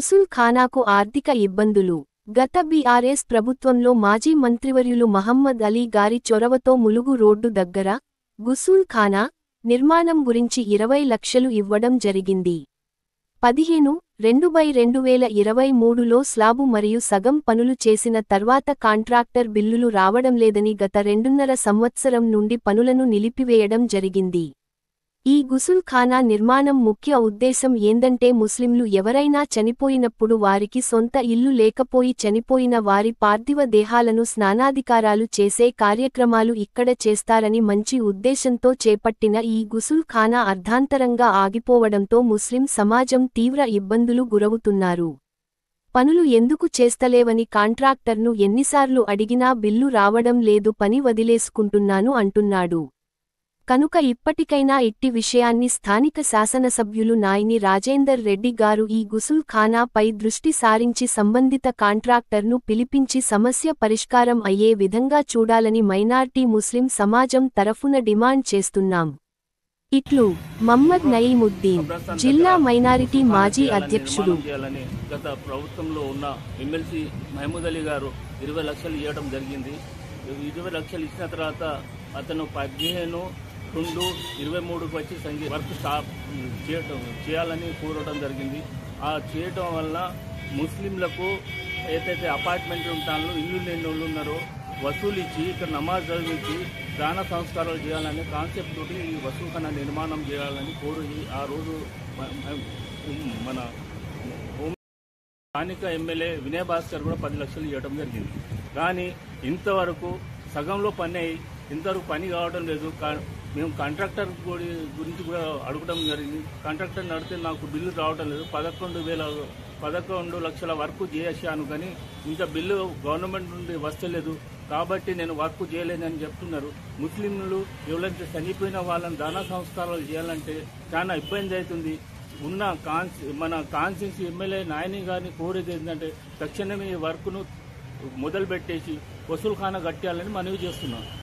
గుసుల్ ఖానాకు ఆర్థిక ఇబ్బందులు. గత బీఆర్ఎస్ ప్రభుత్వంలో మాజీ మంత్రివర్యులు మహమ్మద్ అలీ గారి చొరవతో ములుగు రోడ్డు దగ్గర గుసుల్ ఖానా నిర్మాణం గురించి 20 లక్షలు ఇవ్వడం జరిగింది. 15/2/2023లో స్లాబు మరియు సగం పనులు చేసిన తర్వాత కాంట్రాక్టర్ బిల్లులు రావడంలేదని గత 2.5 సంవత్సరం నుండి పనులను నిలిపివేయడం జరిగింది. ఈ గుసుల్ ఖానా నిర్మాణం ముఖ్య ఉద్దేశం ఏందంటే ముస్లింలు ఎవరైనా చనిపోయినప్పుడు వారికి సొంత ఇల్లు లేకపోయి చనిపోయిన వారి పార్థివ దేహాలను స్నానాధికారాలు చేసే కార్యక్రమాలు ఇక్కడ చేస్తారని మంచి ఉద్దేశంతో చేపట్టిన ఈ గుసుల్ ఖానా అర్ధాంతరంగా ఆగిపోవడంతో ముస్లిం సమాజం తీవ్ర ఇబ్బందులు గురవుతున్నారు. పనులు ఎందుకు చేస్తలేవని కాంట్రాక్టర్ను ఎన్నిసార్లు అడిగినా బిల్లు రావడం లేదు, పని వదిలేసుకుంటున్నాను అంటున్నాడు. కనుక ఇప్పటికైనా ఇట్టి విషయాన్ని స్థానిక శాసనసభ్యులు నాయిని రాజేందర్ రెడ్డి గారు ఈ గుసుల్ ఖానా పై దృష్టి సారించి సంబంధిత కాంట్రాక్టర్ను పిలిపించి సమస్య పరిష్కారం అయ్యే విధంగా చూడాలని మైనార్టీ ముస్లిం సమాజం తరఫున డిమాండ్ చేస్తున్నాం. ఇట్లు మహమ్మద్ నయీముద్దీన్, జిల్లా మైనారిటీ మాజీ అధ్యక్షుడు. గత ప్రభుత్వంలో ఉన్న ఎమ్మెల్సీ మహమూద్ అలీ గారు 20 లక్షలు ఇవ్వడం జరిగింది. 20 లక్షలు ఇచ్చిన తర్వాత అతను 15/2/23కు వచ్చి వర్క్ స్టాప్ చేయాలని కోరడం జరిగింది. ఆ చేయడం వల్ల ముస్లింలకు ఏదైతే అపార్ట్మెంట్లు ఉంటానో ఇల్లు లేని వాళ్ళు ఉన్నారో వసూలు ఇచ్చి ఇక్కడ నమాజ్ చదివించి దాన సంస్కారాలు చేయాలనే కాన్సెప్ట్ తోటి ఈ వసూల్ ఖానా నిర్మాణం చేయాలని కోరి ఆ రోజు మన స్థానిక ఎమ్మెల్యే వినయ్ భాస్కర్ కూడా 10 లక్షలు ఇవ్వడం జరిగింది. కానీ ఇంతవరకు సగంలో పని అయ్యి ఇంతవరకు పని కావడం లేదు. మేము కాంట్రాక్టర్ గురించి కూడా అడగడం జరిగింది. కాంట్రాక్టర్ నడితే నాకు బిల్లు రావడం లేదు. 11 లక్షల వరకు చేసాను, కానీ ఇంకా బిల్లు గవర్నమెంట్ నుండి వస్తలేదు. కాబట్టి నేను వర్క్ చేయలేదని చెప్తున్నారు. ముస్లింలు ఎవరైతే చనిపోయిన వాళ్ళని దాన సంస్కారాలు చేయాలంటే చాలా ఇబ్బంది అవుతుంది. మన కాన్స్టిట్యూన్సీ ఎమ్మెల్యే నాయని గారిని కోరేది ఏంటంటే తక్షణమే ఈ వర్క్ను మొదలుపెట్టేసి వసూల్ ఖానా కట్టాలని మనవి చేస్తున్నాం.